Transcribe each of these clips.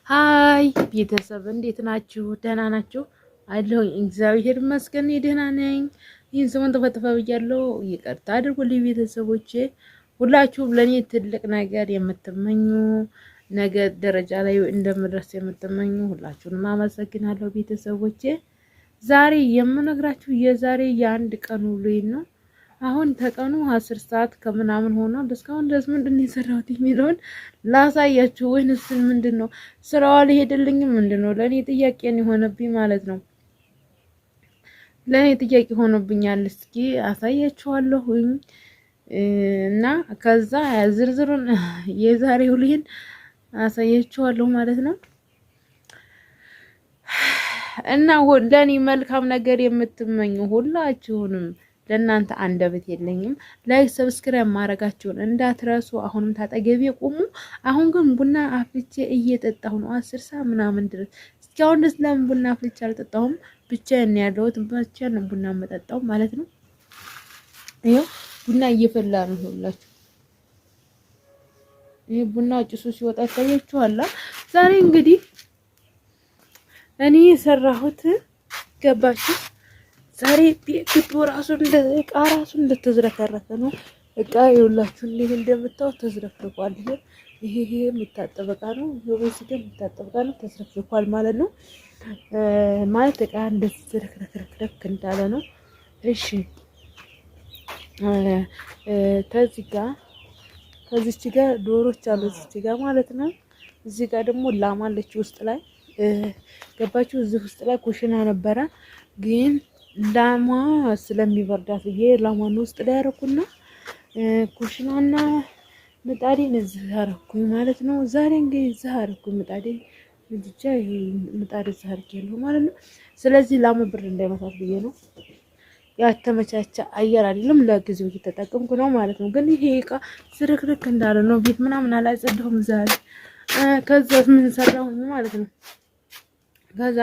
ሃይ ቤተሰብ እንዴት ናችሁ? ደህና ናችሁ? አለሁኝ እግዚአብሔር ይመስገን ደህና ነኝ። ይህን ሰሞን ተፈጠፈ ብያለሁ፣ ይቅርታ አድርጉልኝ ቤተሰቦቼ። ሁላችሁም ለኔ ትልቅ ነገር የምትመኙ ነገ ደረጃ ላይ እንደምደርስ የምትመኙ ሁላችሁንም አመሰግናለሁ ቤተሰቦቼ። ዛሬ የምነግራችሁ የዛሬ የአንድ ቀን ውሎዬን ነው። አሁን ተቀኑ 10 ሰዓት ከምናምን ሆኗል። እስካሁን ድረስ ምንድነው የሰራሁት የሚለውን ላሳያችሁ። ወይንስ ምንድነው ስራው አልሄደልኝም? ምንድነው ለኔ ጥያቄ ነው የሆነብኝ ማለት ነው። ለኔ ጥያቄ ሆኖብኛል። እስኪ አሳያችኋለሁ እና ከዛ ዝርዝሩን የዛሬው ልይን አሳያችኋለሁ ማለት ነው። እና ለኔ መልካም ነገር የምትመኙ ሁላችሁንም ለእናንተ አንደበት የለኝም። ላይክ ሰብስክራይብ ማድረጋችሁን እንዳትረሱ። አሁንም ታጠገቤ ቁሙ። አሁን ግን ቡና አፍልቼ እየጠጣሁ ነው 10 ሰዓት ምናምን ድረስ። እስካሁን ድረስ ለምን ቡና አፍልቼ አልጠጣሁም? ብቻዬን ነው ያለሁት። ብቻዬን ነው ቡና የምጠጣው ማለት ነው። ይሄው ቡና እየፈላ ነው ሁላችሁ። ይሄ ቡና ጭሱ ሲወጣ ታያችኋል። ዛሬ እንግዲህ እኔ የሰራሁት ገባችሁ? ዛሬ ቤቱ ራሱ እቃ ራሱ እንደተዝረከረከ ነው። እቃ ይኸውላችሁ እንዴት እንደምታዩት ተዝረክርኳል። ይሄ የሚታጠብ እቃ ነው። የወይስ ግን የሚታጠብ እቃ ነው። ተዝረክርኳል ማለት ነው። ማለት እቃ እንደዚህ ዝረክረክ እንዳለ ነው። እሺ ከዚች ጋር ዶሮች አሉ እዚህ ጋር ማለት ነው። እዚህ ጋር ደግሞ ላም አለች ውስጥ ላይ ገባችሁ? እዚህ ውስጥ ላይ ኩሽና ነበረ ግን ላሟ ስለሚበርዳት ብዬ ላሟን ውስጥ ላይ ያረኩና ኩሽናና ምጣዴን እዚህ አረኩኝ ማለት ነው። ዛሬ እንግዲህ እዚህ አረኩኝ ምጣዴን ልጅቻ ምጣድ እዚህ አርጌያለሁ ማለት ነው። ስለዚህ ላሟ ብር እንዳይመታት ብዬ ነው። ያተመቻቸ አየር አይደለም ለጊዜው እየተጠቀምኩ ነው ማለት ነው። ግን ይሄ እቃ ዝርክርክ እንዳለ ነው። ቤት ምናምን አላጸዳሁም ዛሬ። ከዛ ምን ሰራሁኝ ማለት ነው። ከዛ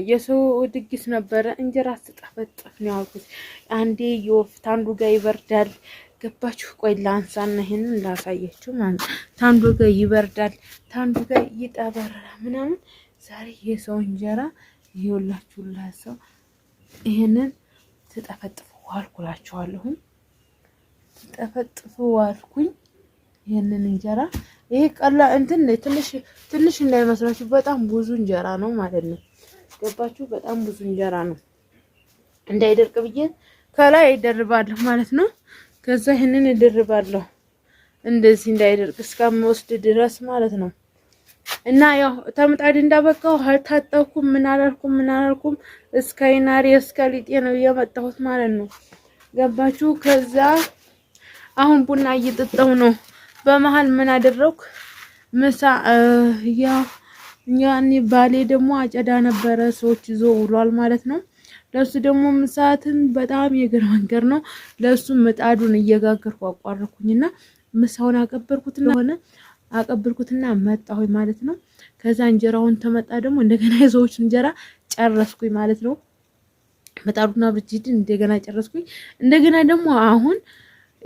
የሰው ድግስ ነበረ። እንጀራ ስጠፈጥፍ ነው ያልኩት። አንዴ የወፍት አንዱ ጋር ይበርዳል። ገባችሁ? ቆይ ላንሳና ይሄንን ላሳያችሁ ማለት ታንዱ ጋር ይበርዳል፣ ታንዱ ጋር ይጠበራ ምናምን። ዛሬ የሰው እንጀራ ይኸውላችሁ ላሰው ይሄንን ተጠፈጥፉ ዋልኩላችኋለሁ። ተጠፈጥፉ ዋልኩኝ ይሄንን እንጀራ። ይሄ ቀላ እንትን ትንሽ እንዳይመስላችሁ በጣም ብዙ እንጀራ ነው ማለት ነው። ገባችሁ? በጣም ብዙ እንጀራ ነው። እንዳይደርቅ ብዬ ከላይ ይደርባለሁ ማለት ነው። ከዛ ይሄንን ይደርባለሁ እንደዚህ እንዳይደርቅ እስከምወስድ ድረስ ማለት ነው። እና ያው ተምጣድ እንዳበቃው አልታጠብኩም ምን አላልኩም እስከ ይናሪ እስከ ሊጤ ነው የመጣሁት ማለት ነው። ገባችሁ? ከዛ አሁን ቡና እየጠጣሁ ነው። በመሃል ምን አደረኩ? ምሳ ያኔ ባሌ ደግሞ አጨዳ ነበረ ሰዎች ይዞ ውሏል ማለት ነው። ለሱ ደግሞ ምሳትን በጣም የግር መንገር ነው። ለሱ ምጣዱን እየጋገርኩ አቋረኩኝና ምሳውን አቀበልኩትና መጣሁኝ ማለት ነው። ከዛ እንጀራውን ተመጣ ደግሞ እንደገና የሰዎች እንጀራ ጨረስኩኝ ማለት ነው። ምጣዱና ብጅድን እንደገና ጨረስኩኝ። እንደገና ደግሞ አሁን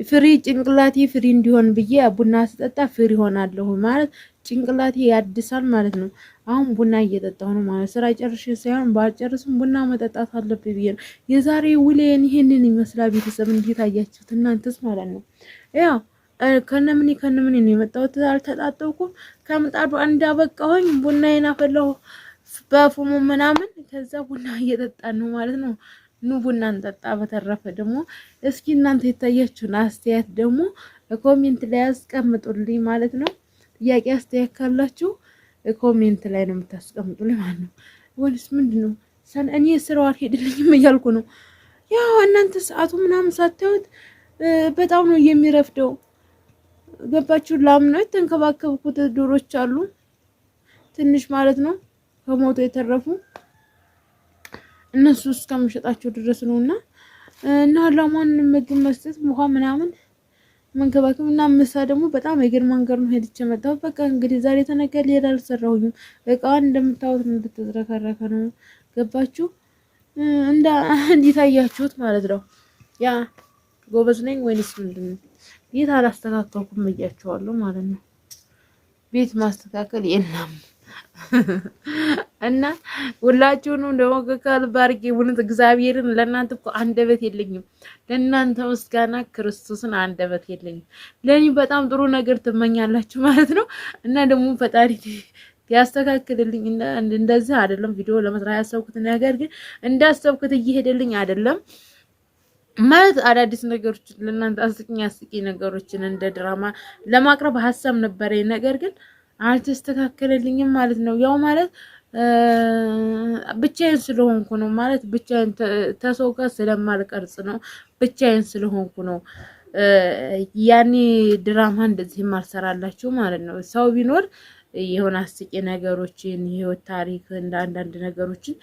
ፍሪ ጭንቅላቴ ፍሪ እንዲሆን ብዬ ቡና ስጠጣ ፍሪ ሆናለሁ ማለት ጭንቅላቴ ያድሳል ማለት ነው። አሁን ቡና እየጠጣሁ ነው ማለት ስራ ጨርሼ ሳይሆን ባልጨርስም ቡና መጠጣት አለብኝ ብዬ ነው። የዛሬ ውሌን ይሄንን ይመስላል። ቤተሰብ እንዴት አያችሁት እናንተስ ማለት ነው? ያው ከነምን ነው የመጣሁት። አልተጣጣውኩም። ከምጣዱ እንዳበቃሁኝ ቡናዬን አፈላሁ በፉሙ ምናምን። ከዛ ቡና እየጠጣን ነው ማለት ነው። ኑ ቡና እንጠጣ። በተረፈ ደግሞ እስኪ እናንተ የታያችሁን አስተያየት ደግሞ ኮሜንት ላይ አስቀምጡልኝ ማለት ነው። ጥያቄ አስተያየት ካላችሁ ኮሜንት ላይ ነው የምታስቀምጡልኝ ማለት ነው። ወይስ ምንድነው? እኔ ስራው አልሄድልኝም እያልኩ ነው። ያው እናንተ ሰዓቱ ምናምን ሳታዩት በጣም ነው የሚረፍደው። ገባችሁ? ላም ነው የተንከባከብኩት። ዶሮች አሉ ትንሽ ማለት ነው ከሞቶ የተረፉ እነሱ እስከምሸጣቸው ድረስ ነውና እና ላሟን ምግብ መስጠት ውሃ ምናምን መንከባከብ እና ምሳ ደግሞ በጣም የግር መንገር ነው ሄድቼ መጣሁ። በቃ እንግዲህ ዛሬ ተነገር ሌላ አልሰራሁኝም። እቃውን እንደምታዩት እንደተዝረከረከ ነው። ገባችሁ? እንዴት አያችሁት ማለት ነው። ያ ጎበዝ ነኝ ወይስ ምንድነው? ቤት አላስተካከልኩም ብያችኋለሁ ማለት ነው። ቤት ማስተካከል የለም እና ሁላችሁንም ደግሞ ከልብ አድርጌ እውነት እግዚአብሔርን ለእናንተ እኮ አንደበት የለኝም። ለእናንተ ምስጋና ክርስቶስን አንደበት የለኝም። ለእኔ በጣም ጥሩ ነገር ትመኛላችሁ ማለት ነው። እና ደግሞ ፈጣሪ ያስተካክልልኝ። እንደዚህ አይደለም ቪዲዮ ለመስራት ያሰብኩት ነገር ግን እንዳሰብኩት እየሄደልኝ አይደለም ማለት አዳዲስ ነገሮችን ለእናንተ አስቂኝ ነገሮችን እንደ ድራማ ለማቅረብ ሀሳብ ነበረ። ነገር ግን አልተስተካከለልኝም ማለት ነው። ያው ማለት ብቻዬን ስለሆንኩ ነው ማለት ብቻዬን ተሰው ጋር ስለማልቀርጽ ነው። ብቻዬን ስለሆንኩ ነው። ያኔ ድራማ እንደዚህ ማልሰራላችሁ ማለት ነው። ሰው ቢኖር የሆነ አስቂ ነገሮችን የህይወት ታሪክ እንደ አንዳንድ ነገሮችን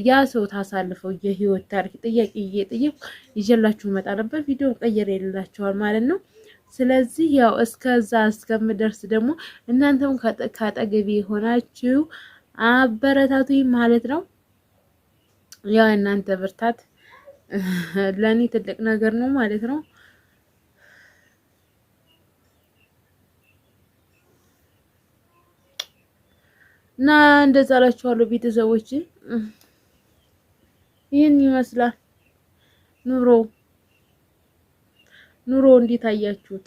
ያ ሰው ታሳልፈው የህይወት ታሪክ ጥያቄ እየጠየቁ ይዤላችሁ መጣ ነበር። ቪዲዮ ቀየር የሌላችኋል ማለት ነው። ስለዚህ ያው እስከዛ እስከምደርስ ደግሞ እናንተም ካጠገቤ የሆናችሁ አበረታቱኝ ማለት ነው። ያው እናንተ ብርታት ለኔ ትልቅ ነገር ነው ማለት ነው። እና እንደዛ አላችኋለሁ ቤተሰቦች። ይህን ይመስላል ኑሮ እንዴት አያችሁት?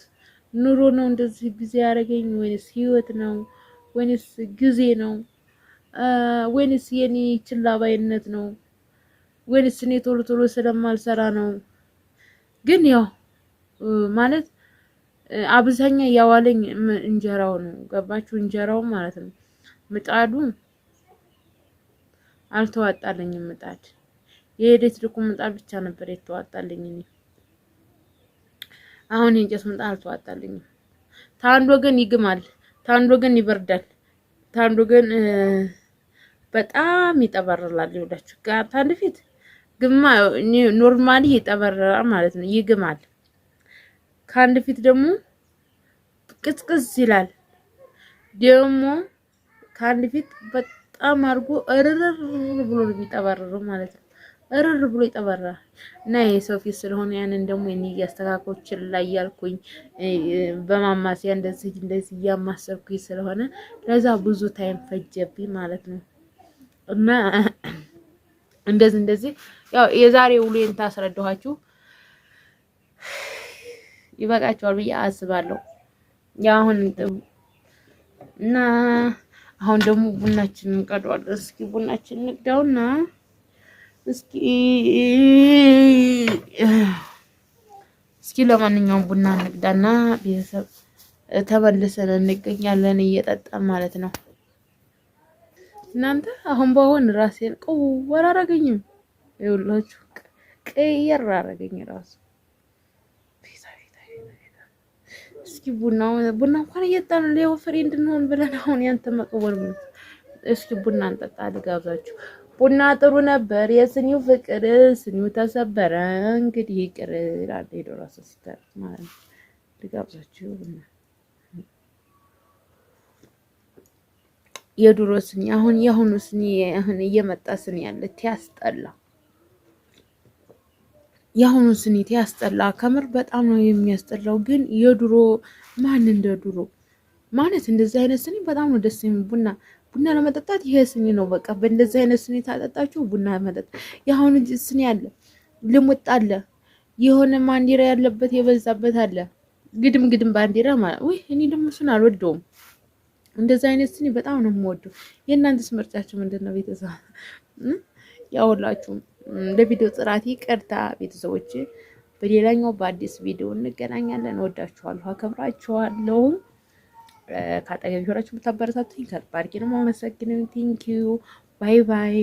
ኑሮ ነው እንደዚህ ጊዜ ያደረገኝ ወይንስ ህይወት ነው ወይንስ ጊዜ ነው ወይንስ የኔ ችላባይነት ነው ወይንስ እኔ ቶሎ ቶሎ ስለማልሰራ ነው? ግን ያው ማለት አብዛኛ ያዋለኝ እንጀራው ነው። ገባችሁ? እንጀራው ማለት ነው። ምጣዱ አልተዋጣልኝም። ምጣድ የኤሌክትሪኩ ምጣድ ብቻ ነበር የተዋጣልኝ። እኔ አሁን የእንጨት ምጣድ አልተዋጣልኝም። ታንድ ወገን ይግማል፣ ታንድ ወገን ይበርዳል፣ ታንድ ወገን በጣም ይጠበረላል። ይወዳችሁ ጋር ታንድ ፊት ግማ ኖርማሊ ይጠበረራል ማለት ነው፣ ይግማል። ከአንድ ፊት ደግሞ ቅዝቅዝ ይላል። ደግሞ ከአንድ ፊት በጣም አድርጎ እርር ብሎ የሚጠበረረው ማለት ነው። እርር ብሎ ይጠበራል። እና የሰው ፊት ስለሆነ ያንን ደግሞ እኔ እያስተካከልኩኝ ላይ ያልኩኝ በማማሲያ እንደዚህ እያማሰልኩኝ ስለሆነ ለዛ ብዙ ታይም ፈጀብኝ ማለት ነው። እና እንደዚህ ያው የዛሬ ውሎዬን ታስረዳኋችሁ ይበቃችኋል ብዬ አስባለሁ። ያው አሁን እና አሁን ደግሞ ቡናችንን እንቀዳዋለን። እስኪ ቡናችንን እንቅዳውና እስኪ ለማንኛውም ቡና እንቅዳና ቤተሰብ ተመልሰን እንገኛለን እየጠጣን ማለት ነው። እናንተ አሁን ባሆን ራሴን ቀወር አረገኝም። ይኸውላችሁ ቀየር አረገኝ ራሱ። እስኪ ቡና እንኳን እየጠጣን ነው ፍሬንድ እንሆን ብለን አሁን ያንተ መቀወር ነው። እስኪ ቡና እንጠጣ ልጋብዛችሁ። ቡና ጥሩ ነበር የስኒው ፍቅር ስኒው ተሰበረ እንግዲህ ይቅር ይላል ሄዶ ራሱ ሲተር ማለት ነው። ልጋብዛችሁ ቡና የድሮ ስኒ አሁን የአሁኑ ስኒ አሁን እየመጣ ስኒ ያለ ያስጠላ። የአሁኑ ስኒ ያስጠላ ከምር በጣም ነው የሚያስጠላው። ግን የድሮ ማን እንደ ድሮ ማለት እንደዚህ አይነት ስኒ በጣም ነው ደስ የሚል። ቡና ለመጠጣት ይሄ ስኒ ነው በቃ። በእንደዚህ አይነት ስኒ ታጠጣችሁ ቡና መጠጣት። የአሁኑ ስኒ አለ ልሙጥ አለ የሆነ ማንዲራ ያለበት የበዛበት አለ ግድም ባንዲራ ማለት ወይ እኔ ደግሞ እሱን አልወደውም። እንደዚህ አይነት ስኒ በጣም ነው የምወደው። የእናንተስ ምርጫችሁ ምንድነው ቤተሰብ? ያውላችሁም ለቪዲዮ ጥራት ይቅርታ ቤተሰቦች። በሌላኛው በአዲስ ቪዲዮ እንገናኛለን። ወዳችኋለሁ፣ አከብራችኋለሁ። ካጠገብ ሆናችሁ ብታበረታቱኝ ከልብ አድርጌ ነው የማመሰግነው። ቴንኪዩ ባይ ባይ።